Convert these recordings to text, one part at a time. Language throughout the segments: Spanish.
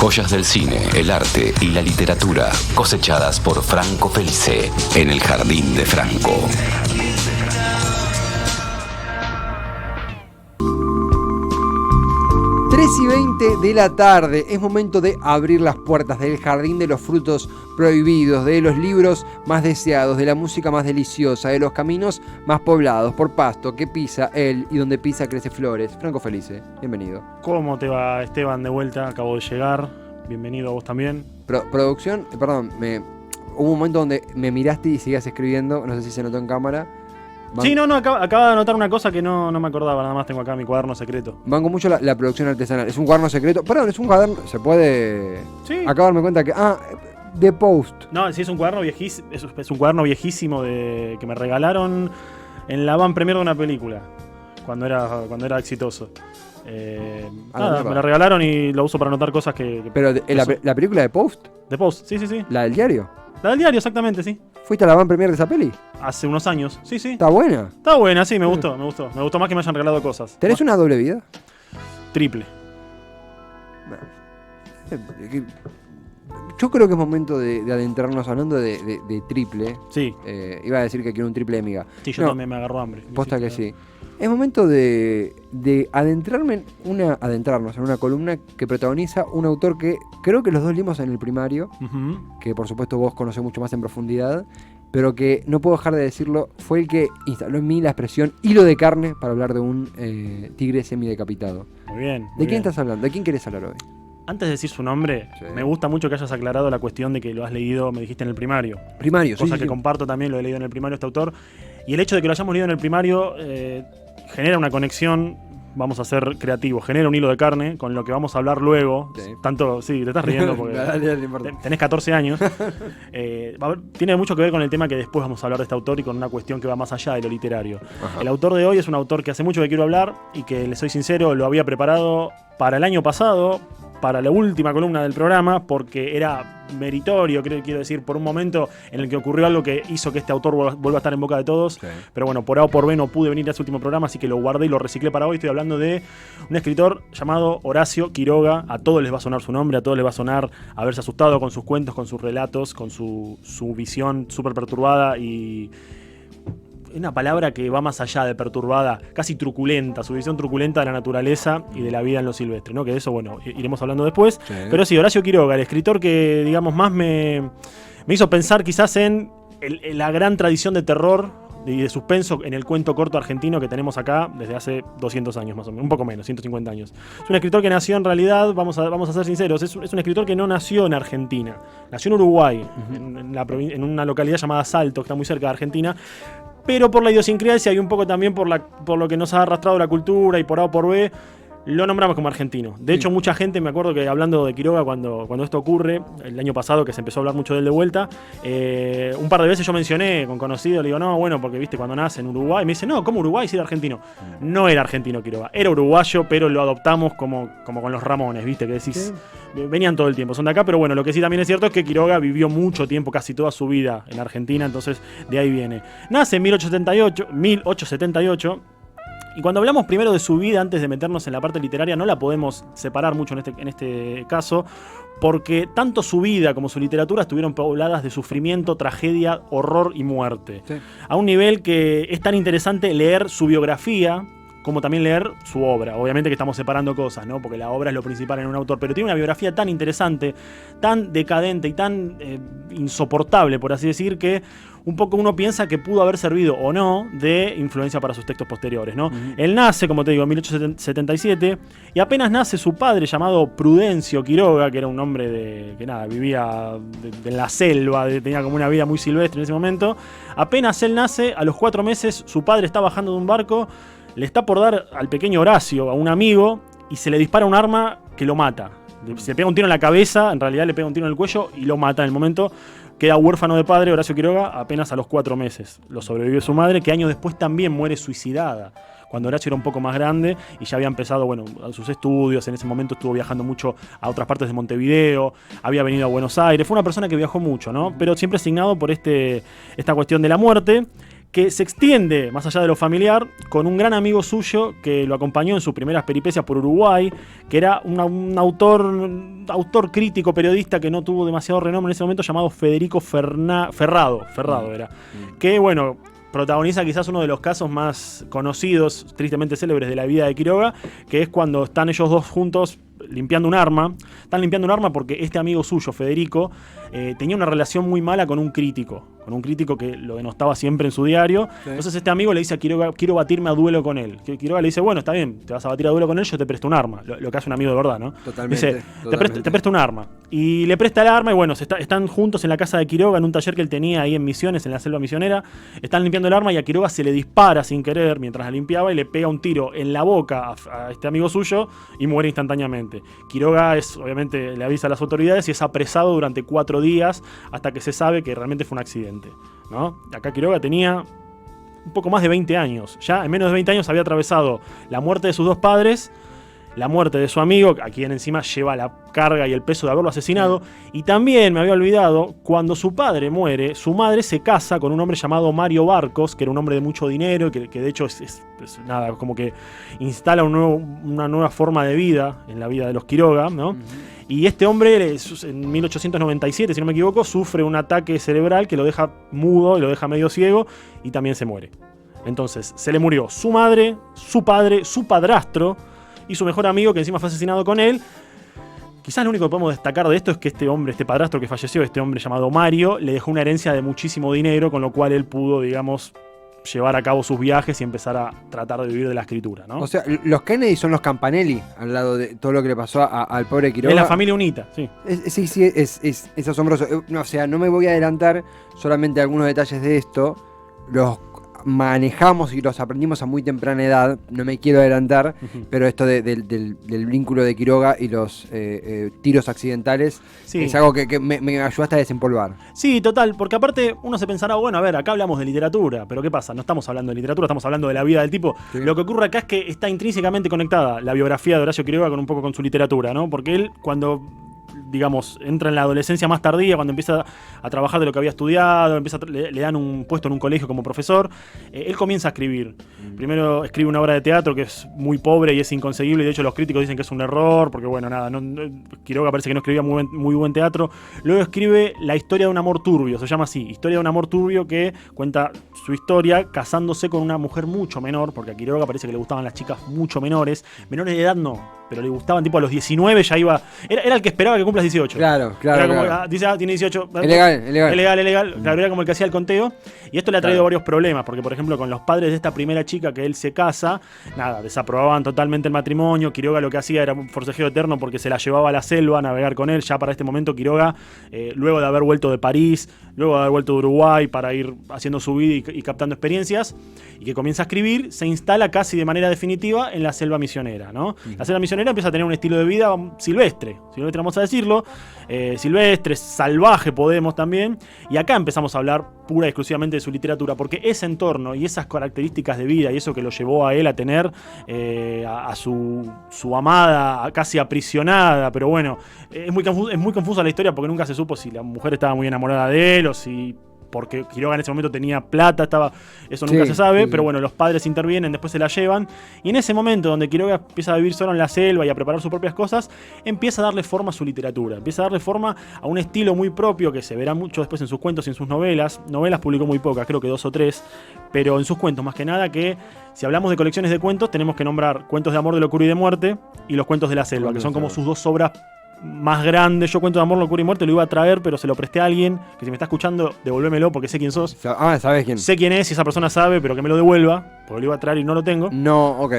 Joyas del cine, el arte y la literatura cosechadas por Franco Felice en el Jardín de Franco. Y 20 de la tarde, es momento de abrir las puertas del jardín de los frutos prohibidos, de los libros más deseados, de la música más deliciosa, de los caminos más poblados por pasto que pisa él y donde pisa crece flores. Franco Felice, bienvenido. ¿Cómo te va, Esteban? De vuelta, acabo de llegar. Bienvenido a vos también. Producción, perdón, hubo un momento donde me miraste y seguías escribiendo, no sé si se notó en cámara. Sí, acaba de anotar una cosa que no me acordaba, nada más tengo acá mi cuaderno secreto. Banco mucho la producción artesanal, es un cuaderno secreto, perdón, es un cuaderno, se puede... Sí. Acabo de darme cuenta que... The Post. No, sí, es un cuaderno viejísimo, es un cuaderno viejísimo que me regalaron en la van premier de una película, cuando era exitoso. Me la regalaron y lo uso para anotar cosas que Pero la película de Post. The Post, sí. ¿La del diario? La del diario, exactamente, sí. ¿Fuiste a la van premier de esa peli? Hace unos años, sí. ¿Está buena? Está buena, sí, me gustó. Me gustó más que me hayan regalado cosas. ¿Tenés una doble vida? Triple. Yo creo que es momento de adentrarnos hablando de triple. Sí. Iba a decir que quiero un triple de miga. Sí, yo también me agarró hambre. Posta que sí. Es momento de adentrarnos en una columna que protagoniza un autor que creo que los dos leímos en el primario, que por supuesto vos conocés mucho más en profundidad, pero que no puedo dejar de decirlo, fue el que instaló en mí la expresión hilo de carne para hablar de un tigre semidecapitado. Muy bien. ¿De quién estás hablando? ¿De quién querés hablar hoy? Antes de decir su nombre, sí, me gusta mucho que hayas aclarado la cuestión de que lo has leído, me dijiste, en el primario. Cosa que comparto también, lo he leído en el primario este autor. Y el hecho de que lo hayamos leído en el primario genera una conexión, vamos a ser creativos, genera un hilo de carne con lo que vamos a hablar luego. Sí. Te estás riendo porque tenés 14 años. Tiene mucho que ver con el tema que después vamos a hablar de este autor y con una cuestión que va más allá de lo literario. Ajá. El autor de hoy es un autor que hace mucho que quiero hablar y que, les soy sincero, lo había preparado para el año pasado, para la última columna del programa, porque era meritorio, quiero decir, por un momento en el que ocurrió algo que hizo que este autor vuelva a estar en boca de todos. Sí. Pero bueno, por A o por B no pude venir a ese último programa, así que lo guardé y lo reciclé para hoy. Estoy hablando de un escritor llamado Horacio Quiroga. A todos les va a sonar su nombre, a todos les va a sonar haberse asustado con sus cuentos, con sus relatos, con su visión súper perturbada y... una palabra que va más allá de perturbada, casi truculenta, su visión truculenta de la naturaleza y de la vida en lo silvestre, ¿no? Que de eso, bueno, iremos hablando después. Sí. Pero sí, Horacio Quiroga, el escritor que, digamos, más me hizo pensar quizás en la gran tradición de terror y de suspenso en el cuento corto argentino que tenemos acá desde hace 200 años más o menos, un poco menos, 150 años. Es un escritor que nació en realidad, vamos a ser sinceros, es un escritor que no nació en Argentina, nació en Uruguay, en una localidad llamada Salto, que está muy cerca de Argentina, pero por la idiosincrasia y un poco también por lo que nos ha arrastrado la cultura y por A o por B, lo nombramos como argentino. De hecho, mucha gente, me acuerdo que hablando de Quiroga cuando esto ocurre, el año pasado que se empezó a hablar mucho de él de vuelta, un par de veces yo mencioné con conocido, le digo, no, bueno, porque viste cuando nace en Uruguay, me dice, no, ¿cómo Uruguay si era argentino? No era argentino Quiroga, era uruguayo, pero lo adoptamos como con los Ramones, viste, que decís, venían todo el tiempo, son de acá, pero bueno, lo que sí también es cierto es que Quiroga vivió mucho tiempo, casi toda su vida en Argentina, entonces de ahí viene. Nace en 1878, y cuando hablamos primero de su vida, antes de meternos en la parte literaria, no la podemos separar mucho en este caso, porque tanto su vida como su literatura estuvieron pobladas de sufrimiento, tragedia, horror y muerte. Sí. A un nivel que es tan interesante leer su biografía como también leer su obra. Obviamente que estamos separando cosas, ¿no? Porque la obra es lo principal en un autor, pero tiene una biografía tan interesante, tan decadente y tan insoportable, por así decir, que un poco uno piensa que pudo haber servido o no de influencia para sus textos posteriores, ¿no? Él nace, como te digo, en 1877, y apenas nace su padre, llamado Prudencio Quiroga, que era un hombre que vivía en la selva, tenía como una vida muy silvestre en ese momento. Apenas él nace, a los 4 meses, su padre está bajando de un barco, le está por dar al pequeño Horacio, a un amigo, y se le dispara un arma que lo mata. Se le pega un tiro en la cabeza, en realidad le pega un tiro en el cuello y lo mata en el momento. Queda huérfano de padre, Horacio Quiroga, apenas a los 4 meses. Lo sobrevive su madre, que años después también muere suicidada. Cuando Horacio era un poco más grande y ya había empezado, sus estudios. En ese momento estuvo viajando mucho a otras partes de Montevideo, había venido a Buenos Aires. Fue una persona que viajó mucho, ¿no? Pero siempre asignado por esta cuestión de la muerte, que se extiende más allá de lo familiar con un gran amigo suyo que lo acompañó en sus primeras peripecias por Uruguay, que era un autor crítico, periodista que no tuvo demasiado renombre en ese momento, llamado Federico Ferrado era, que bueno, protagoniza quizás uno de los casos más conocidos, tristemente célebres de la vida de Quiroga, que es cuando están ellos dos juntos limpiando un arma. Están limpiando un arma porque este amigo suyo, Federico, tenía una relación muy mala con un crítico que lo denostaba siempre en su diario. Sí. Entonces este amigo le dice a Quiroga, quiero batirme a duelo con él. Quiroga le dice, bueno, está bien, te vas a batir a duelo con él, yo te presto un arma. Lo que hace un amigo de verdad, ¿no? Totalmente. Dice, te presto un arma. Y le presta el arma y bueno, están juntos en la casa de Quiroga, en un taller que él tenía ahí en Misiones, en la selva misionera. Están limpiando el arma y a Quiroga se le dispara sin querer mientras la limpiaba y le pega un tiro en la boca a este amigo suyo y muere instantáneamente. Quiroga obviamente le avisa a las autoridades y es apresado durante 4 días hasta que se sabe que realmente fue un accidente, ¿no? Acá Quiroga tenía un poco más de 20 años. Ya en menos de 20 años había atravesado la muerte de sus 2 padres, la muerte de su amigo, a quien encima lleva la carga y el peso de haberlo asesinado. Y también me había olvidado, cuando su padre muere, su madre se casa con un hombre llamado Mario Barcos, que era un hombre de mucho dinero, que de hecho es nada, como que instala una nueva forma de vida en la vida de los Quiroga, ¿no? Y este hombre, en 1897, si no me equivoco, sufre un ataque cerebral que lo deja mudo y lo deja medio ciego y también se muere. Entonces, se le murió su madre, su padre, su padrastro y su mejor amigo, que encima fue asesinado con él. Quizás lo único que podemos destacar de esto es que este padrastro que falleció, este hombre llamado Mario, le dejó una herencia de muchísimo dinero, con lo cual él pudo, digamos, llevar a cabo sus viajes y empezar a tratar de vivir de la escritura, ¿no? O sea, los Kennedy son los Campanelli, al lado de todo lo que le pasó al pobre Quiroga. Es la familia unita, sí. Sí, es asombroso. O sea, no me voy a adelantar solamente algunos detalles de esto. Los manejamos y los aprendimos a muy temprana edad, no me quiero adelantar, pero esto del vínculo de Quiroga y los tiros accidentales es algo que me ayudaste a desempolvar. Sí, total, porque aparte uno se pensará, bueno, a ver, acá hablamos de literatura, pero ¿qué pasa? No estamos hablando de literatura, estamos hablando de la vida del tipo. Sí. Lo que ocurre acá es que está intrínsecamente conectada la biografía de Horacio Quiroga con un poco con su literatura, ¿no? Porque él, cuando digamos, entra en la adolescencia más tardía, cuando empieza a trabajar de lo que había estudiado, le dan un puesto en un colegio como profesor, él comienza a escribir. Primero escribe una obra de teatro que es muy pobre y es inconseguible, y de hecho los críticos dicen que es un error, porque bueno, nada, Quiroga parece que no escribía muy buen teatro. Luego escribe La historia de un amor turbio, se llama así, Historia de un amor turbio, que cuenta su historia casándose con una mujer mucho menor, porque a Quiroga parece que le gustaban las chicas mucho menores de edad no, pero le gustaban tipo a los 19 ya iba, era el que esperaba que cumplas 18. Claro. Era como, dice, tiene 18. Es legal. Claro, era como el que hacía el conteo. Y esto le ha traído varios problemas, porque por ejemplo con los padres de esta primera chica que él se casa, nada, desaprobaban totalmente el matrimonio. Quiroga lo que hacía era un forcejeo eterno porque se la llevaba a la selva a navegar con él. Ya para este momento Quiroga, luego de haber vuelto de París, luego de haber vuelto de Uruguay para ir haciendo su vida y captando experiencias, y que comienza a escribir, se instala casi de manera definitiva en la selva misionera, ¿no? La selva misionera empieza a tener un estilo de vida silvestre vamos a decirlo, silvestre, salvaje podemos también, y acá empezamos a hablar pura y exclusivamente de su literatura, porque ese entorno y esas características de vida y eso que lo llevó a él a tener a su amada casi aprisionada, pero bueno, es muy confusa la historia porque nunca se supo si la mujer estaba muy enamorada de él o si porque Quiroga en ese momento tenía plata, eso nunca se sabe, pero bueno, los padres intervienen, después se la llevan, y en ese momento donde Quiroga empieza a vivir solo en la selva y a preparar sus propias cosas, empieza a darle forma a su literatura, empieza a darle forma a un estilo muy propio que se verá mucho después en sus cuentos y en sus novelas. Novelas publicó muy pocas, creo que 2 o 3, pero en sus cuentos más que nada, que si hablamos de colecciones de cuentos tenemos que nombrar Cuentos de amor, de locura y de muerte y Los cuentos de la selva, que son como sus 2 obras más grande. Yo Cuento de amor, locura y muerte lo iba a traer, pero se lo presté a alguien que si me está escuchando, devolvémelo porque sé quién sos. ¿Sabes quién? Sé quién es, si esa persona sabe, pero que me lo devuelva, porque lo iba a traer y no lo tengo. No, ok.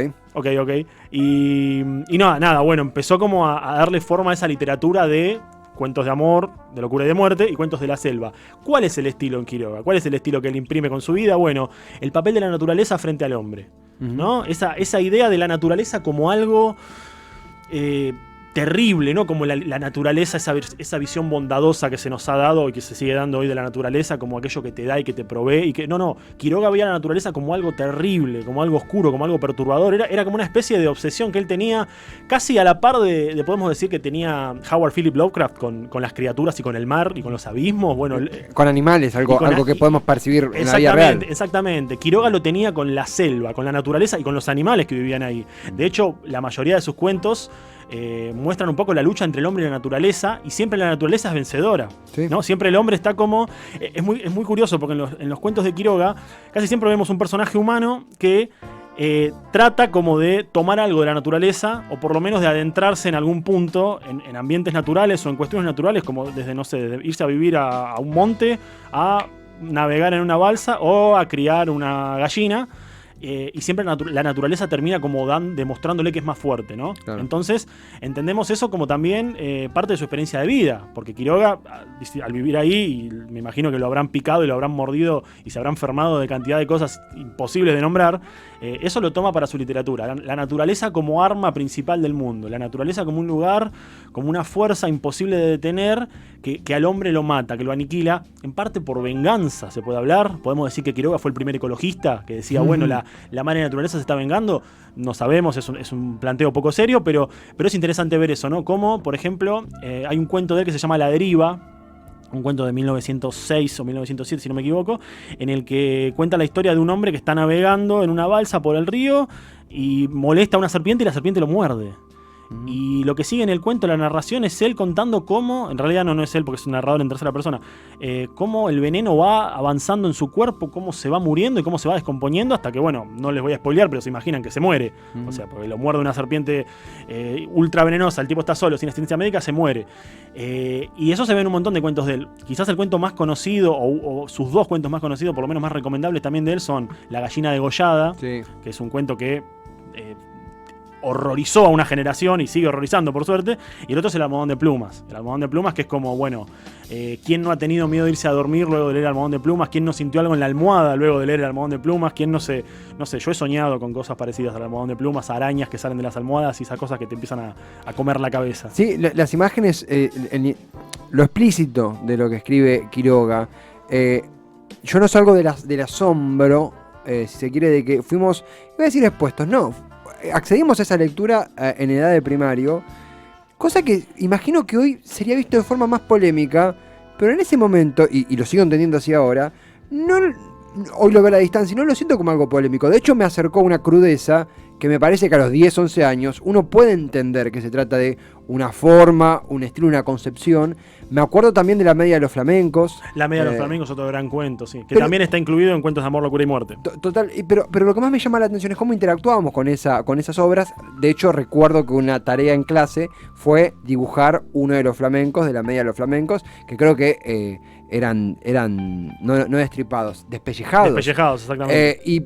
Y nada, bueno, empezó como a darle forma a esa literatura de cuentos de amor, de locura y de muerte y cuentos de la selva. ¿Cuál es el estilo en Quiroga? ¿Cuál es el estilo que él imprime con su vida? Bueno, el papel de la naturaleza frente al hombre, ¿no? Esa idea de la naturaleza como algo terrible, ¿no? Como la naturaleza, esa visión bondadosa que se nos ha dado y que se sigue dando hoy de la naturaleza, como aquello que te da y que te provee. Y que no, Quiroga veía la naturaleza como algo terrible, como algo oscuro, como algo perturbador. Era como una especie de obsesión que él tenía, casi a la par de podemos decir que tenía Howard Philip Lovecraft con las criaturas y con el mar y con los abismos. Bueno, con animales, algo que podemos percibir en la vida real. Exactamente. Quiroga lo tenía con la selva, con la naturaleza y con los animales que vivían ahí. De hecho, la mayoría de sus cuentos muestran un poco la lucha entre el hombre y la naturaleza, y siempre la naturaleza es vencedora, sí, ¿no? Siempre el hombre está como... es muy curioso porque en los cuentos de Quiroga casi siempre vemos un personaje humano que trata como de tomar algo de la naturaleza, o por lo menos de adentrarse en algún punto en ambientes naturales o en cuestiones naturales, como desde, no sé, desde irse a vivir a un monte, a navegar en una balsa o a criar una gallina. Y siempre la naturaleza termina como demostrándole que es más fuerte, ¿no? Claro. Entonces, entendemos eso como también parte de su experiencia de vida, porque Quiroga, al vivir ahí, y me imagino que lo habrán picado y lo habrán mordido y se habrán enfermado de cantidad de cosas imposibles de nombrar, eso lo toma para su literatura. La naturaleza como arma principal del mundo, la naturaleza como un lugar, como una fuerza imposible de detener, que al hombre lo mata, que lo aniquila, en parte por venganza, se puede hablar. Podemos decir que Quiroga fue el primer ecologista que decía, bueno, la madre naturaleza se está vengando. No sabemos, es un planteo poco serio, pero es interesante ver eso, ¿no? Como, por ejemplo, hay un cuento de él que se llama La Deriva, un cuento de 1906 o 1907, si no me equivoco, en el que cuenta la historia de un hombre que está navegando en una balsa por el río y molesta a una serpiente y la serpiente lo muerde. Y lo que sigue en el cuento, la narración, es él contando cómo, en realidad no es él porque es un narrador en tercera persona, cómo el veneno va avanzando en su cuerpo, cómo se va muriendo y cómo se va descomponiendo hasta que, bueno, no les voy a spoilear, pero se imaginan que se muere. O sea, porque lo muerde una serpiente ultra venenosa, el tipo está solo, sin asistencia médica, se muere. Y eso se ve en un montón de cuentos de él. Quizás el cuento más conocido, o sus dos cuentos más conocidos, por lo menos más recomendables también de él, son La gallina degollada, sí, que es un cuento que... horrorizó a una generación y sigue horrorizando, por suerte. Y el otro es El almohadón de plumas. El almohadón de plumas, que es como, bueno, ¿quién no ha tenido miedo de irse a dormir luego de leer El almohadón de plumas? ¿Quién no sintió algo en la almohada luego de leer El almohadón de plumas? ¿Quién no sé, yo he soñado con cosas parecidas al almohadón de plumas, arañas que salen de las almohadas y esas cosas que te empiezan a comer la cabeza? Sí, las imágenes, lo explícito de lo que escribe Quiroga. Yo no salgo del asombro, si se quiere, de que fuimos, iba a decir expuestos, no, accedimos a esa lectura en edad de primario, cosa que imagino que hoy sería visto de forma más polémica, pero en ese momento, y lo sigo entendiendo así ahora, hoy lo veo a la distancia y no lo siento como algo polémico. De hecho, me acercó una crudeza que me parece que a los 10, 11 años uno puede entender que se trata de una forma, un estilo, una concepción. Me acuerdo también de La media de los flamencos. La media de los flamencos, otro gran cuento, sí. Que también está incluido en Cuentos de amor, locura y muerte. Total, pero lo que más me llama la atención es cómo interactuábamos con esas obras. De hecho, recuerdo que una tarea en clase fue dibujar uno de los flamencos, de La media de los flamencos, que creo que eran no destripados, despellejados. Despellejados, exactamente.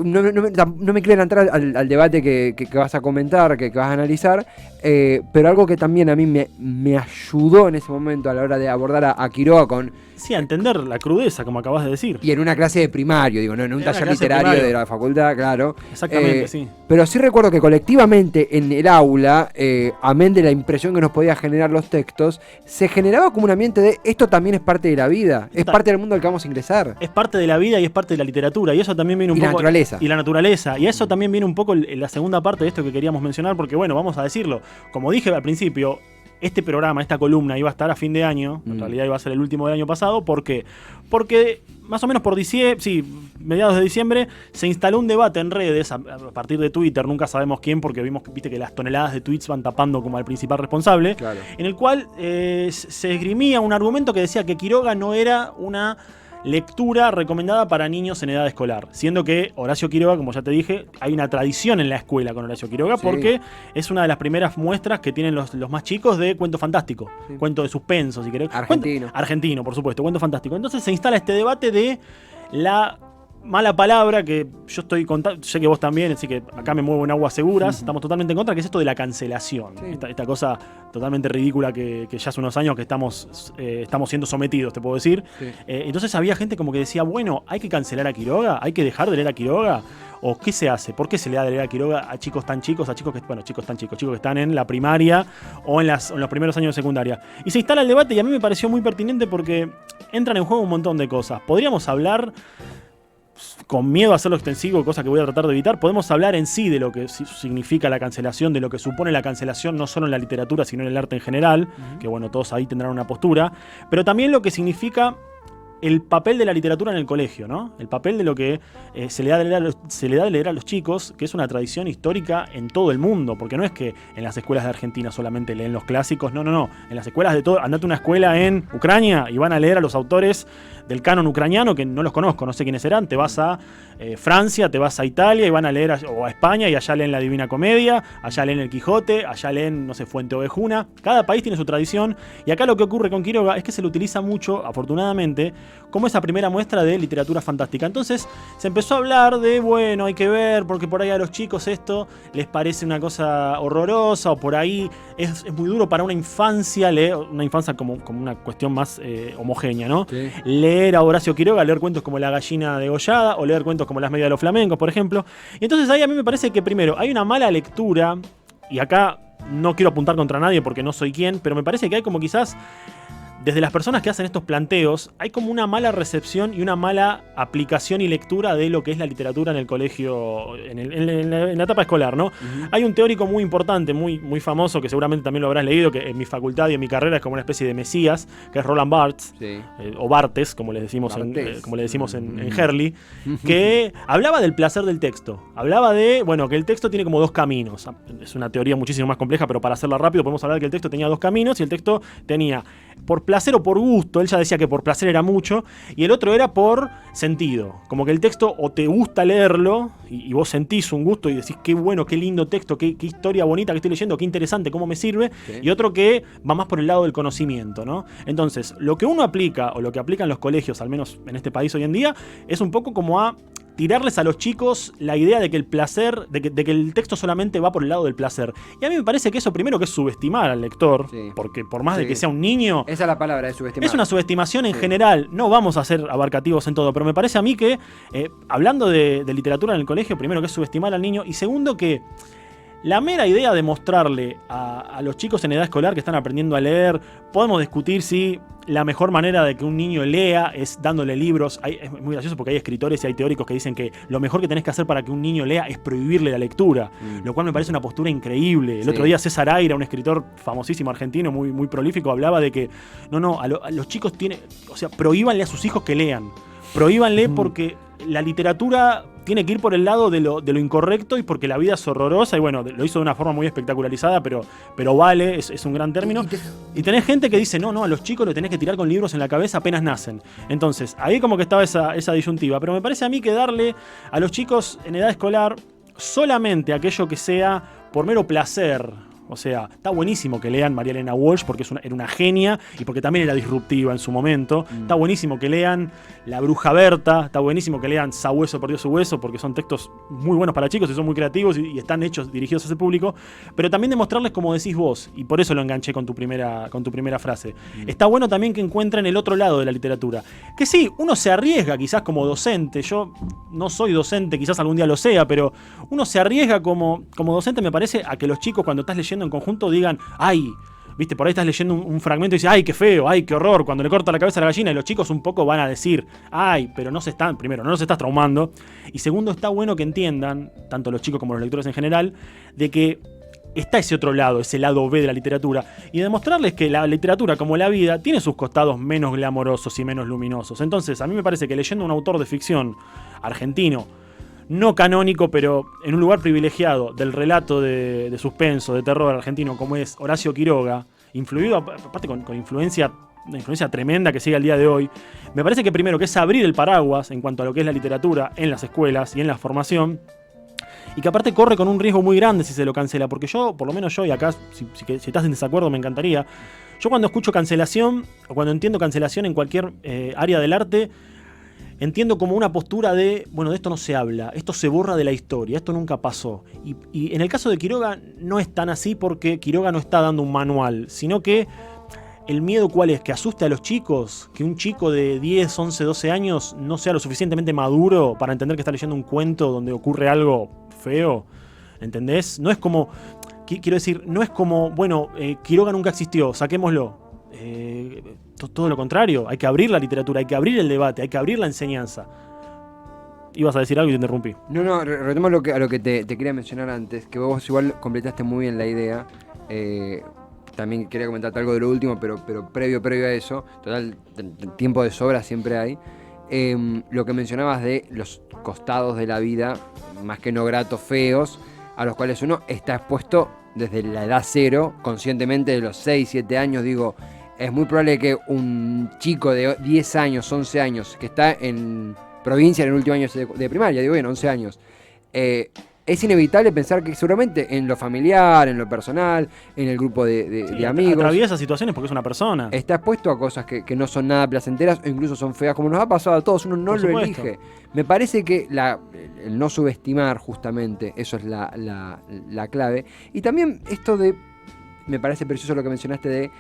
No me quiero entrar al debate que vas a comentar, que vas a analizar, pero algo que también a mí me ayudó en ese momento a la hora de abordar a Quiroga con... Sí, a entender la crudeza, como acabas de decir. Y en una clase de primario, digo, no en un taller literario de la facultad, claro. Exactamente, sí. Pero sí recuerdo que colectivamente en el aula, amén de la impresión que nos podía generar los textos, se generaba como un ambiente de esto también es parte de la vida, es parte del mundo al que vamos a ingresar. Es parte de la vida y es parte de la literatura, y eso también viene un poco... Y la naturaleza. Y eso también viene un poco en la segunda parte de esto que queríamos mencionar, porque bueno, vamos a decirlo. Como dije al principio, este programa, esta columna iba a estar a fin de año, en realidad iba a ser el último del año pasado. ¿Por qué? Porque más o menos por mediados de diciembre, se instaló un debate en redes a partir de Twitter, nunca sabemos quién, porque viste que las toneladas de tweets van tapando como al principal responsable, claro, en el cual se esgrimía un argumento que decía que Quiroga no era una lectura recomendada para niños en edad escolar, siendo que Horacio Quiroga, como ya te dije, hay una tradición en la escuela con Horacio Quiroga, sí, porque es una de las primeras muestras que tienen los más chicos de cuento fantástico, sí, cuento de suspenso, si querés. Argentino, por supuesto, cuento fantástico. Entonces se instala este debate de la mala palabra que yo estoy contando, sé que vos también, así que acá me muevo en aguas seguras, estamos totalmente en contra, que es esto de la cancelación. Sí. Esta cosa totalmente ridícula que ya hace unos años que estamos siendo sometidos, te puedo decir. Sí. Entonces había gente como que decía, bueno, ¿hay que cancelar a Quiroga? ¿Hay que dejar de leer a Quiroga? ¿O qué se hace? ¿Por qué se le da de leer a Quiroga a chicos tan chicos, chicos que están en la primaria o en los primeros años de secundaria? Y se instala el debate y a mí me pareció muy pertinente porque entran en juego un montón de cosas. Podríamos hablar, con miedo a hacerlo extensivo, cosa que voy a tratar de evitar, podemos hablar en sí de lo que significa la cancelación, de lo que supone la cancelación no solo en la literatura, sino en el arte en general, que bueno, todos ahí tendrán una postura, pero también lo que significa el papel de la literatura en el colegio, ¿no? El papel de lo que se le da de leer a los chicos, que es una tradición histórica en todo el mundo, porque no es que en las escuelas de Argentina solamente leen los clásicos, no. En las escuelas de todo, andate a una escuela en Ucrania y van a leer a los autores del canon ucraniano, que no los conozco, no sé quiénes serán. Te vas a Francia, te vas a Italia y van a leer, o a España, y allá leen la Divina Comedia, allá leen el Quijote, allá leen, no sé, Fuente Ovejuna. Cada país tiene su tradición, y acá lo que ocurre con Quiroga es que se lo utiliza mucho, afortunadamente, como esa primera muestra de literatura fantástica. Entonces se empezó a hablar de, bueno, hay que ver, porque por ahí a los chicos esto les parece una cosa horrorosa, o por ahí es muy duro para una infancia leer, una infancia como una cuestión más homogénea, ¿no? Sí. Leer a Horacio Quiroga, leer cuentos como La gallina degollada, o leer cuentos como Las medias de los flamencos, por ejemplo. Y entonces ahí a mí me parece que primero hay una mala lectura, y acá no quiero apuntar contra nadie porque no soy quien, pero me parece que hay como quizás, desde las personas que hacen estos planteos, hay como una mala recepción y una mala aplicación y lectura de lo que es la literatura en el colegio, en la etapa escolar, ¿no? Uh-huh. Hay un teórico muy importante, muy famoso, que seguramente también lo habrás leído, que en mi facultad y en mi carrera es como una especie de mesías, que es Roland Barthes, sí. O Barthes, como le decimos en Herley, que hablaba del placer del texto. Hablaba de, bueno, que el texto tiene como dos caminos. Es una teoría muchísimo más compleja, pero para hacerla rápido podemos hablar que el texto tenía dos caminos, y el texto tenía por placer o por gusto. Él ya decía que por placer era mucho, y el otro era por sentido, como que el texto o te gusta leerlo y vos sentís un gusto y decís qué bueno, qué lindo texto, qué historia bonita que estoy leyendo, qué interesante, cómo me sirve, sí. Y otro que va más por el lado del conocimiento, ¿no? Entonces, lo que uno aplica, o lo que aplican los colegios, al menos en este país hoy en día, es un poco como a tirarles a los chicos la idea de que el placer, de que el texto solamente va por el lado del placer. Y a mí me parece que eso primero que es subestimar al lector, sí. Porque por más de que sea un niño... Esa es la palabra, de subestimar. Es una subestimación en general, no vamos a ser abarcativos en todo, pero me parece a mí que, hablando de literatura en el colegio, primero que es subestimar al niño, y segundo que la mera idea de mostrarle a los chicos en edad escolar que están aprendiendo a leer, podemos discutir si la mejor manera de que un niño lea es dándole libros. Es muy gracioso porque hay escritores y hay teóricos que dicen que lo mejor que tenés que hacer para que un niño lea es prohibirle la lectura, lo cual me parece una postura increíble. El otro día César Aira, un escritor famosísimo argentino, muy prolífico, hablaba de que a los chicos prohíbanle a sus hijos que lean. Prohíbanle porque la literatura tiene que ir por el lado de lo incorrecto, y porque la vida es horrorosa, y bueno, lo hizo de una forma muy espectacularizada, pero vale, es un gran término. Y tenés gente que dice, no, a los chicos lo tenés que tirar con libros en la cabeza apenas nacen. Entonces, ahí como que estaba esa disyuntiva, pero me parece a mí que darle a los chicos en edad escolar solamente aquello que sea por mero placer. O sea, está buenísimo que lean María Elena Walsh porque era una genia y porque también era disruptiva en su momento. Está buenísimo que lean La Bruja Berta, está buenísimo que lean Sabueso perdió su hueso, porque son textos muy buenos para chicos y son muy creativos y están dirigidos a ese público. Pero también demostrarles, como decís vos, y por eso lo enganché con tu primera frase. Está bueno también que encuentren el otro lado de la literatura. Que sí, uno se arriesga quizás como docente. Yo no soy docente, quizás algún día lo sea, pero uno se arriesga como docente, me parece, a que los chicos, cuando estás leyendo en conjunto, digan, ay, viste, por ahí estás leyendo un fragmento y dices, ay, qué feo, ay, qué horror, cuando le corta la cabeza a la gallina, y los chicos un poco van a decir, ay, pero primero, no los estás traumando, y segundo, está bueno que entiendan, tanto los chicos como los lectores en general, de que está ese otro lado, ese lado B de la literatura, y demostrarles que la literatura, como la vida, tiene sus costados menos glamorosos y menos luminosos. Entonces, a mí me parece que leyendo a un autor de ficción argentino, no canónico, pero en un lugar privilegiado del relato de suspenso, de terror argentino, como es Horacio Quiroga, influido aparte con una influencia tremenda que sigue al día de hoy, me parece que primero que es abrir el paraguas en cuanto a lo que es la literatura en las escuelas y en la formación, y que aparte corre con un riesgo muy grande si se lo cancela, porque yo, por lo menos yo, y acá si estás en desacuerdo me encantaría, yo cuando escucho cancelación, o cuando entiendo cancelación en cualquier área del arte, entiendo como una postura de, bueno, de esto no se habla, esto se borra de la historia, esto nunca pasó. Y en el caso de Quiroga no es tan así porque Quiroga no está dando un manual, sino que el miedo ¿cuál es? Que asuste a los chicos, que un chico de 10, 11, 12 años no sea lo suficientemente maduro para entender que está leyendo un cuento donde ocurre algo feo, ¿entendés? No es como, quiero decir, no es como, bueno, Quiroga nunca existió, saquémoslo. Todo lo contrario, hay que abrir la literatura, hay que abrir el debate, hay que abrir la enseñanza. Ibas a decir algo y te interrumpí. No, retomo a lo que te quería mencionar antes, que vos igual completaste muy bien la idea. También quería comentarte algo de lo último, pero previo a eso, total, tiempo de sobra siempre hay. Lo que mencionabas de los costados de la vida, más que no gratos, feos, a los cuales uno está expuesto desde la edad cero, conscientemente de los 6, 7 años, digo, es muy probable que un chico de 10 años, 11 años, que está en provincia en el último año de primaria, digo bien, 11 años, es inevitable pensar que seguramente en lo familiar, en lo personal, en el grupo de amigos, atraviesa situaciones porque es una persona. Está expuesto a cosas que no son nada placenteras o incluso son feas, como nos ha pasado a todos, uno no lo elige. Me parece que el no subestimar justamente, eso es la clave. Y también esto me parece precioso lo que mencionaste de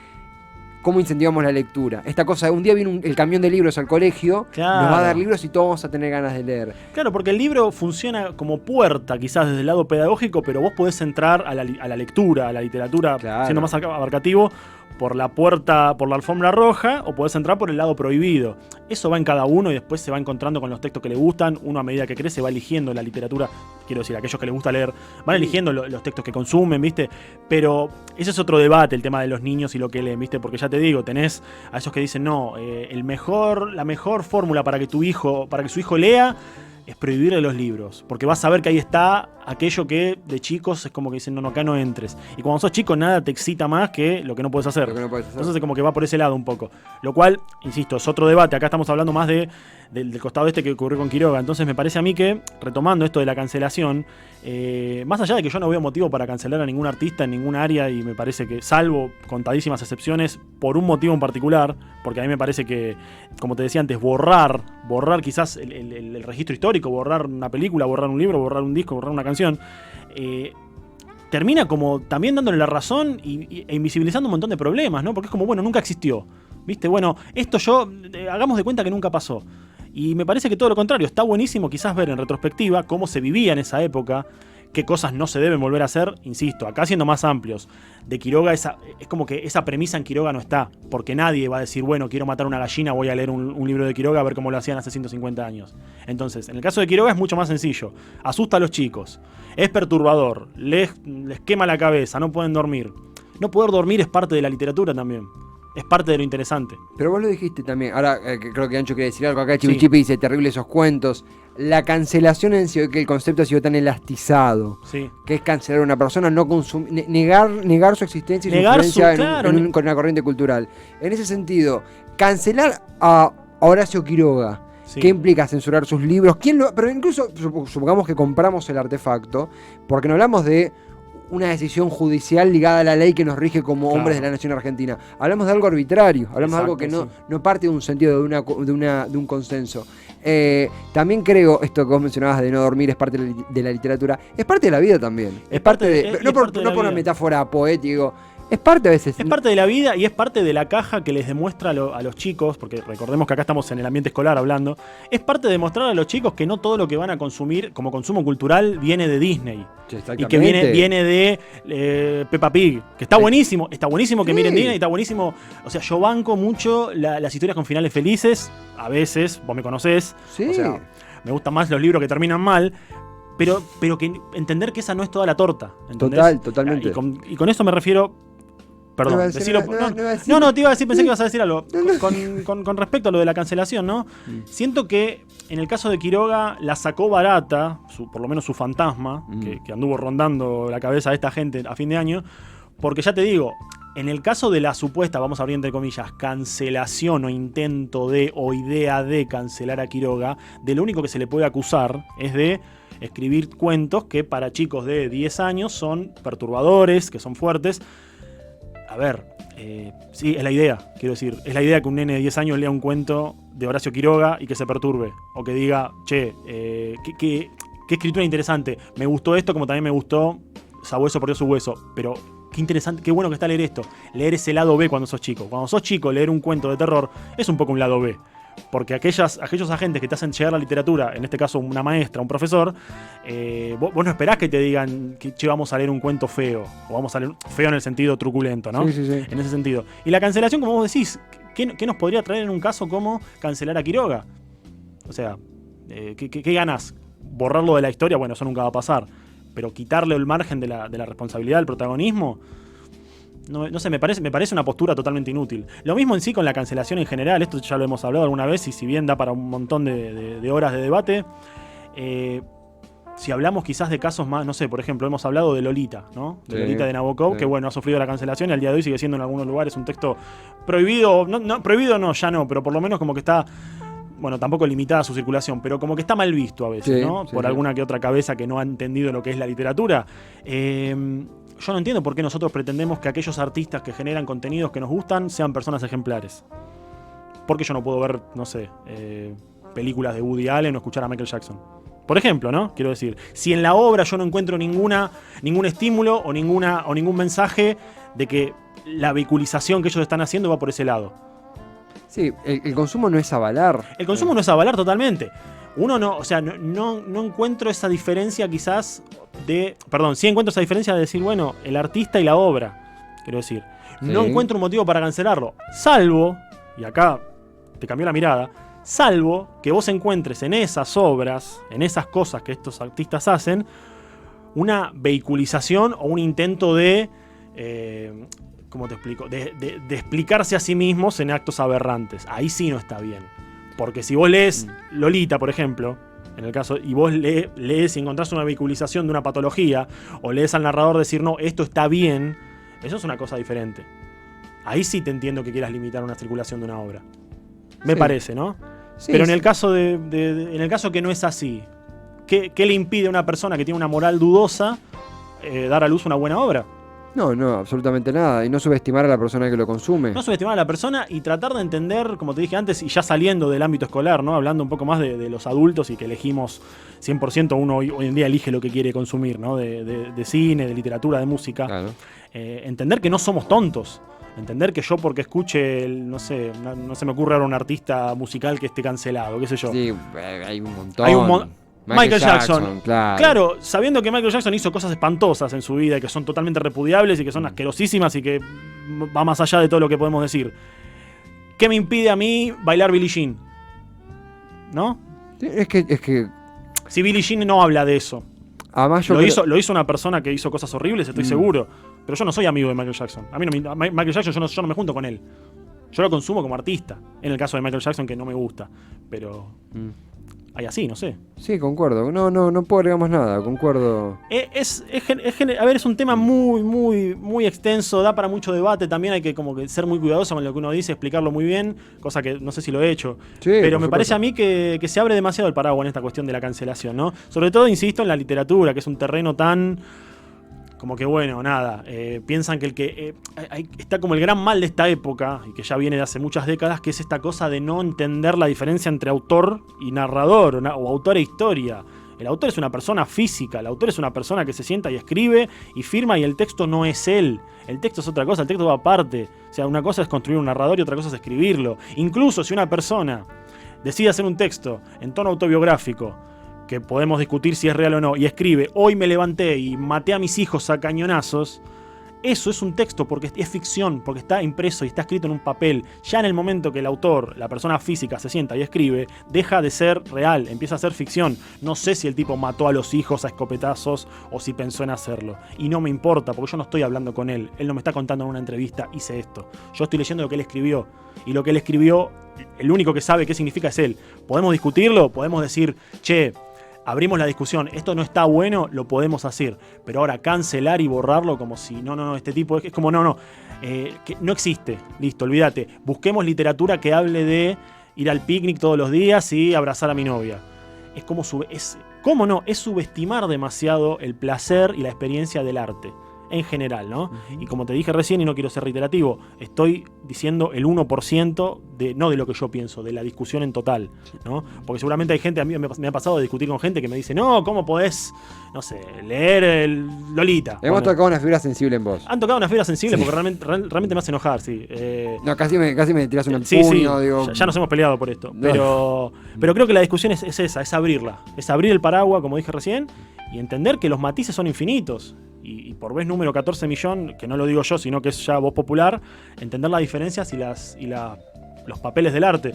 cómo incentivamos la lectura. Esta cosa, un día viene el camión de libros al colegio, claro, nos va a dar libros y todos vamos a tener ganas de leer. Claro, porque el libro funciona como puerta, quizás desde el lado pedagógico, pero vos podés entrar a la lectura, a la literatura, claro, siendo más abarcativo, por la puerta, por la alfombra roja, o podés entrar por el lado prohibido. Eso va en cada uno y después se va encontrando con los textos que le gustan. Uno a medida que crece va eligiendo la literatura, quiero decir, aquellos que les gusta leer, van eligiendo los textos que consumen, ¿viste? Pero ese es otro debate, el tema de los niños y lo que leen, ¿viste? Porque ya te digo, tenés a esos que dicen, no, la mejor fórmula para que su hijo lea es prohibirle los libros, porque vas a ver que ahí está aquello que de chicos es como que dicen, no, acá no entres. Y cuando sos chico nada te excita más que lo que no puedes hacer. Entonces es como que va por ese lado un poco. Lo cual, insisto, es otro debate. Acá estamos hablando más del costado este que ocurrió con Quiroga. Entonces me parece a mí que, retomando esto de la cancelación, más allá de que yo no veo motivo para cancelar a ningún artista en ningún área, y me parece que, salvo contadísimas excepciones, por un motivo en particular, porque a mí me parece que, como te decía antes, borrar quizás el registro histórico, borrar una película, borrar un libro, borrar un disco, borrar una canción, termina como también dándole la razón e invisibilizando un montón de problemas, ¿no? Porque es como, bueno, nunca existió, ¿viste? Bueno, esto hagamos de cuenta que nunca pasó. Y me parece que todo lo contrario, está buenísimo quizás ver en retrospectiva cómo se vivía en esa época, qué cosas no se deben volver a hacer, insisto, acá siendo más amplios. De Quiroga, es como que esa premisa en Quiroga no está, porque nadie va a decir, bueno, quiero matar una gallina, voy a leer un libro de Quiroga a ver cómo lo hacían hace 150 años. Entonces, en el caso de Quiroga es mucho más sencillo, asusta a los chicos, es perturbador, les quema la cabeza, no pueden dormir. No poder dormir es parte de la literatura también. Es parte de lo interesante. Pero vos lo dijiste también. Ahora creo que Ancho quiere decir algo. Acá Chipi dice, terrible esos cuentos. La cancelación en sí, que el concepto ha sido tan elastizado. Sí. Que es cancelar a una persona, no consumir, negar su existencia y su influencia con una corriente cultural. En ese sentido, cancelar a Horacio Quiroga, sí, ¿qué implica censurar sus libros? Pero incluso, supongamos que compramos el artefacto, porque no hablamos de una decisión judicial ligada a la ley que nos rige como hombres de la nación argentina. Hablamos de algo arbitrario, hablamos de algo que no parte de un sentido, de un consenso. También creo, esto que vos mencionabas de no dormir es parte de la literatura, es parte de la vida también. No por una metáfora poética. Es parte a veces. Es parte de la vida y es parte de la caja que les demuestra a los chicos, porque recordemos que acá estamos en el ambiente escolar hablando, es parte de demostrar a los chicos que no todo lo que van a consumir como consumo cultural viene de Disney. Y que viene de Peppa Pig, que está buenísimo que miren Disney, está buenísimo. O sea, yo banco mucho las historias con finales felices, a veces, vos me conocés, o sea, me gustan más los libros que terminan mal. Pero que entender que esa no es toda la torta. ¿Entendés? Totalmente. Y con eso me refiero. Perdón, decirlo. No, te iba a decir, pensé que ibas a decir algo. Con respecto a lo de la cancelación, ¿no? Siento que en el caso de Quiroga la sacó barata, por lo menos su fantasma, que anduvo rondando la cabeza de esta gente a fin de año, porque ya te digo, en el caso de la supuesta, vamos a abrir entre comillas, cancelación o intento o idea de cancelar a Quiroga, de lo único que se le puede acusar es de escribir cuentos que para chicos de 10 años son perturbadores, que son fuertes. A ver, Sí, es la idea, quiero decir. Es la idea que un nene de 10 años lea un cuento de Horacio Quiroga y que se perturbe. O que diga, che, qué escritura interesante. Me gustó esto como también me gustó Sabueso perdió su hueso. Pero qué interesante, qué bueno que está leer esto. Leer ese lado B cuando sos chico. Cuando sos chico, leer un cuento de terror es un poco un lado B. Porque aquellos agentes que te hacen llegar la literatura, en este caso una maestra, un profesor, vos no esperás que te digan que che, vamos a leer un cuento feo, o vamos a leer feo en el sentido truculento, ¿no? Sí. En ese sentido. Y la cancelación, como vos decís, ¿qué nos podría traer en un caso como cancelar a Quiroga? O sea, ¿qué ganas? ¿Borrarlo de la historia? Bueno, eso nunca va a pasar. Pero quitarle el margen de la responsabilidad del protagonismo... No sé, me parece una postura totalmente inútil. Lo mismo en sí con la cancelación en general. Esto ya lo hemos hablado alguna vez y si bien da para un montón de horas de debate. Si hablamos quizás de casos más, no sé, por ejemplo, hemos hablado de Lolita, ¿no? De Lolita de Nabokov, que bueno, ha sufrido la cancelación y al día de hoy sigue siendo en algunos lugares un texto prohibido. Prohibido no, ya no, pero por lo menos como que está... Bueno, tampoco limitada su circulación, pero como que está mal visto a veces, ¿no? Por alguna que otra cabeza que no ha entendido lo que es la literatura. Yo no entiendo por qué nosotros pretendemos que aquellos artistas que generan contenidos que nos gustan sean personas ejemplares. ¿Por qué yo no puedo ver, no sé, películas de Woody Allen o escuchar a Michael Jackson? Por ejemplo, ¿no? Quiero decir, si en la obra yo no encuentro ningún estímulo o ningún mensaje de que la vehiculización que ellos están haciendo va por ese lado. Sí, el consumo no es avalar. El consumo no es avalar totalmente. Uno no, o sea, no encuentro esa diferencia quizás sí encuentro esa diferencia de decir, bueno, el artista y la obra. Quiero decir, no encuentro un motivo para cancelarlo. Salvo, y acá te cambió la mirada, salvo que vos encuentres en esas obras, en esas cosas que estos artistas hacen, una vehiculización o un intento de... ¿cómo te explico? De explicarse a sí mismos en actos aberrantes. Ahí sí no está bien. Porque si vos lees Lolita, por ejemplo, en el caso, y vos lees y encontrás una vehiculización de una patología, o lees al narrador decir, no, esto está bien, eso es una cosa diferente. Ahí sí te entiendo que quieras limitar una circulación de una obra. Me parece, ¿no? Sí, pero en el caso en el caso que no es así, ¿qué le impide a una persona que tiene una moral dudosa dar a luz una buena obra? No, absolutamente nada. Y no subestimar a la persona que lo consume. No subestimar a la persona y tratar de entender, como te dije antes, y ya saliendo del ámbito escolar, ¿no? Hablando un poco más de los adultos y que elegimos 100%, uno hoy en día elige lo que quiere consumir, ¿no? De cine, de literatura, de música. Claro. Entender que no somos tontos. Entender que yo porque escuche, no se me ocurre ahora un artista musical que esté cancelado, qué sé yo. Sí, hay un montón. Michael Jackson. Claro, sabiendo que Michael Jackson hizo cosas espantosas en su vida y que son totalmente repudiables y que son asquerosísimas y que va más allá de todo lo que podemos decir. ¿Qué me impide a mí bailar Billie Jean? ¿No? Es que... Si Billie Jean no habla de eso. Además lo hizo una persona que hizo cosas horribles, estoy seguro. Pero yo no soy amigo de Michael Jackson. A mí Michael Jackson yo no me junto con él. Yo lo consumo como artista. En el caso de Michael Jackson, que no me gusta. Pero... hay así, no sé. Sí, concuerdo. No puedo agregar más nada, concuerdo. Es un tema muy, muy, muy extenso, da para mucho debate. También hay que como que ser muy cuidadoso con lo que uno dice, explicarlo muy bien, cosa que no sé si lo he hecho. Sí, pero me parece a mí que se abre demasiado el paraguas en esta cuestión de la cancelación, ¿no? Sobre todo, insisto, en la literatura, que es un terreno tan... como que bueno, nada, piensan que está como el gran mal de esta época, y que ya viene de hace muchas décadas, que es esta cosa de no entender la diferencia entre autor y narrador, o autor e historia. El autor es una persona física, el autor es una persona que se sienta y escribe y firma, y el texto no es él. El texto es otra cosa, el texto va aparte. O sea, una cosa es construir un narrador y otra cosa es escribirlo. Incluso si una persona decide hacer un texto en tono autobiográfico, que podemos discutir si es real o no, y escribe, hoy me levanté y maté a mis hijos a cañonazos, eso es un texto porque es ficción, porque está impreso y está escrito en un papel. Ya en el momento que el autor, la persona física, se sienta y escribe, deja de ser real, empieza a ser ficción. No sé si el tipo mató a los hijos a escopetazos o si pensó en hacerlo. Y no me importa, porque yo no estoy hablando con él. Él no me está contando en una entrevista, hice esto. Yo estoy leyendo lo que él escribió. Y lo que él escribió, el único que sabe qué significa es él. Podemos discutirlo, podemos decir, che, abrimos la discusión, esto no está bueno, lo podemos hacer. Pero ahora cancelar y borrarlo como si no, este tipo es como que no existe. Listo, olvídate. Busquemos literatura que hable de ir al picnic todos los días y abrazar a mi novia. Es como ¿cómo no? Es subestimar demasiado el placer y la experiencia del arte. en general, ¿no? Y como te dije recién, y no quiero ser reiterativo, estoy diciendo el 1% no de lo que yo pienso, de la discusión en total, ¿no? Porque seguramente hay gente, a mí me ha pasado de discutir con gente que me dice, no, ¿cómo podés, no sé, leer el Lolita? Hemos tocado una fibra sensible en vos. Han tocado una fibra sensible porque realmente me hace enojar, sí. No, casi me tiras un puño, digo. Ya nos hemos peleado por esto. No. Pero creo que la discusión es esa, es abrirla. Es abrir el paraguas, como dije recién, y entender que los matices son infinitos. Y por vez número 14 millón, que no lo digo yo, sino que es ya voz popular, entender las diferencias y los papeles del arte.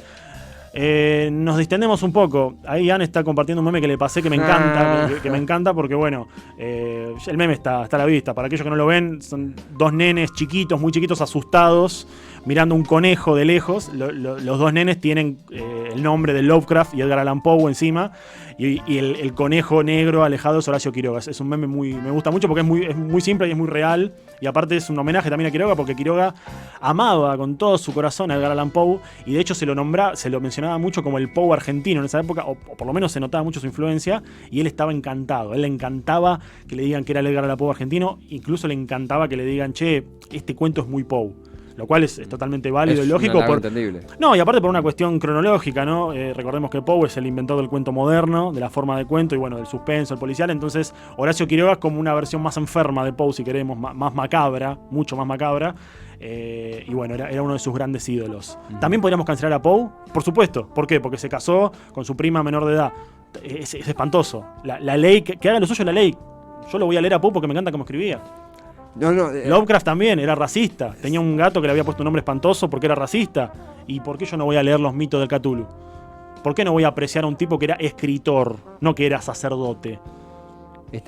Nos distendemos un poco. Ahí Anne está compartiendo un meme que le pasé que me encanta, que me encanta porque bueno, el meme está a la vista. Para aquellos que no lo ven, son dos nenes chiquitos, muy chiquitos, asustados, mirando un conejo de lejos. Los dos nenes tienen el nombre de Lovecraft y Edgar Allan Poe encima. Y el conejo negro alejado es Horacio Quiroga. Es un meme me gusta mucho porque es muy simple y es muy real. Y aparte es un homenaje también a Quiroga porque Quiroga amaba con todo su corazón a Edgar Allan Poe. Y de hecho se lo mencionaba mucho como el Poe argentino en esa época, o por lo menos se notaba mucho su influencia. Y él estaba encantado. Él le encantaba que le digan que era el Edgar Allan Poe argentino. Incluso le encantaba que le digan, che, este cuento es muy Poe. Lo cual es totalmente válido y lógico. Entendible. No, y aparte por una cuestión cronológica, ¿no? Recordemos que Poe es el inventor del cuento moderno, de la forma de cuento y bueno, del suspenso, el policial. Entonces, Horacio Quiroga es como una versión más enferma de Poe, si queremos, más macabra, mucho más macabra. Y bueno, era uno de sus grandes ídolos. ¿También podríamos cancelar a Poe? Por supuesto. ¿Por qué? Porque se casó con su prima menor de edad. Es espantoso. La ley, que haga lo suyo la ley. Yo lo voy a leer a Poe porque me encanta cómo escribía. Lovecraft también era racista. Tenía un gato que le había puesto un nombre espantoso porque era racista. ¿Y por qué yo no voy a leer los mitos del Cthulhu? ¿Por qué no voy a apreciar a un tipo que era escritor, no que era sacerdote?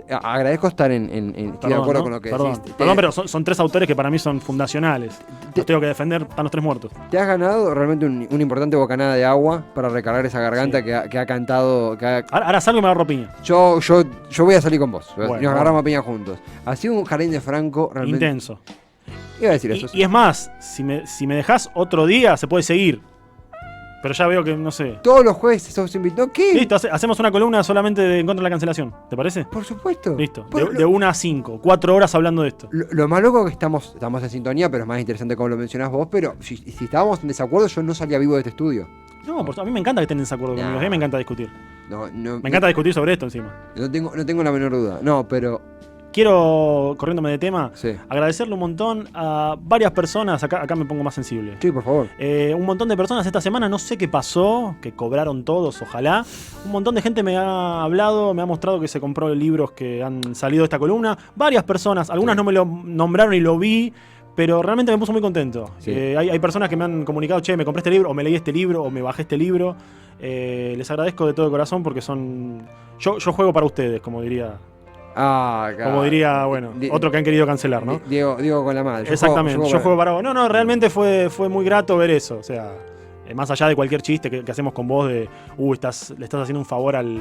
Agradezco estar estoy de acuerdo con lo que decís. Perdón, pero son tres autores que para mí son fundacionales. Los tengo que defender, están los tres muertos. Te has ganado realmente una importante bocanada de agua para recargar esa garganta que ha cantado. Ahora salgo y me agarro piña. Yo voy a salir con vos. Nos agarramos a piña juntos. Ha sido un Jardín de Franco realmente intenso. Iba a decir eso. Y es más, si me dejás otro día, se puede seguir. Pero ya veo que, no sé. Todos los jueves sos invitado. ¿Qué? Listo, hacemos una columna solamente de en contra de la cancelación. ¿Te parece? Por supuesto. Listo. De 1 a 5. 4 horas hablando de esto. Lo más loco es que estamos en sintonía, pero es más interesante como lo mencionás vos. Pero si estábamos en desacuerdo, yo no salía vivo de este estudio. No, a mí me encanta que estén en desacuerdo conmigo. A mí me encanta discutir. Me encanta discutir sobre esto encima. No tengo la menor duda. No, pero... Quiero, corriéndome de tema, sí, agradecerle un montón a varias personas. Acá me pongo más sensible. Sí, por favor. Un montón de personas esta semana, no sé qué pasó, que cobraron todos, ojalá. Un montón de gente me ha hablado, me ha mostrado que se compró libros que han salido de esta columna. Varias personas, algunas no me lo nombraron y lo vi, pero realmente me puso muy contento. Sí. Hay personas que me han comunicado, che, me compré este libro, o me leí este libro, o me bajé este libro. Les agradezco de todo corazón porque son... Yo juego para ustedes, como diría... como diría, bueno, otro que han querido cancelar, ¿no? Diego con la madre. Exactamente, yo juego para vos. No, realmente fue muy grato ver eso. O sea, más allá de cualquier chiste que hacemos con vos de, le estás haciendo un favor al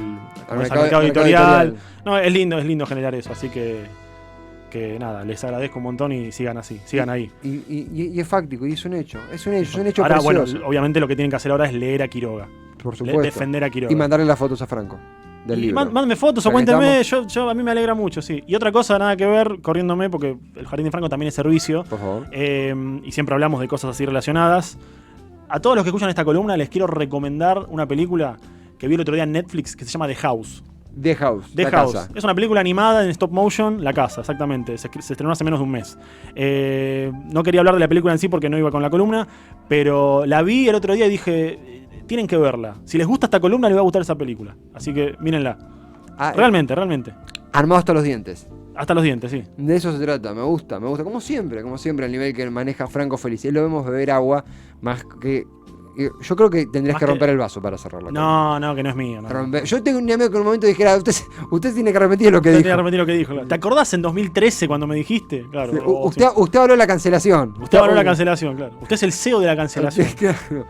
mercado editorial. No, es lindo generar eso. Así que nada, les agradezco un montón y sigan así, sigan ahí. Y es fáctico, y es un hecho. Es un hecho ahora, precioso. Bueno, obviamente lo que tienen que hacer ahora es leer a Quiroga. Por supuesto. Defender a Quiroga. Y mandarle las fotos a Franco. Del libro. Mándame fotos o cuénteme, a mí me alegra mucho, sí. Y otra cosa, nada que ver, corriéndome, porque el Jardín de Franco también es servicio. Por favor. Y siempre hablamos de cosas así relacionadas. A todos los que escuchan esta columna les quiero recomendar una película que vi el otro día en Netflix que se llama The House. The House. The House. Casa. Es una película animada en stop motion, La Casa, exactamente. Se estrenó hace menos de un mes. No quería hablar de la película en sí porque no iba con la columna, pero la vi el otro día y dije... Tienen que verla. Si les gusta esta columna, les va a gustar esa película. Así que mírenla. Realmente. Armado hasta los dientes. Hasta los dientes, sí. De eso se trata. Me gusta. Como siempre, el nivel que maneja Franco Felice. Lo vemos beber agua más que... Yo creo que tendrías que romper el vaso para cerrarlo. No, que no es mío. No. Yo tengo un amigo que en un momento dijera, usted tiene que repetir lo que dijo. Tiene que repetir lo que dijo. ¿Te acordás en 2013 cuando me dijiste? Claro. Usted habló de la cancelación. Usted habló de la cancelación, claro. Usted es el CEO de la cancelación. Claro.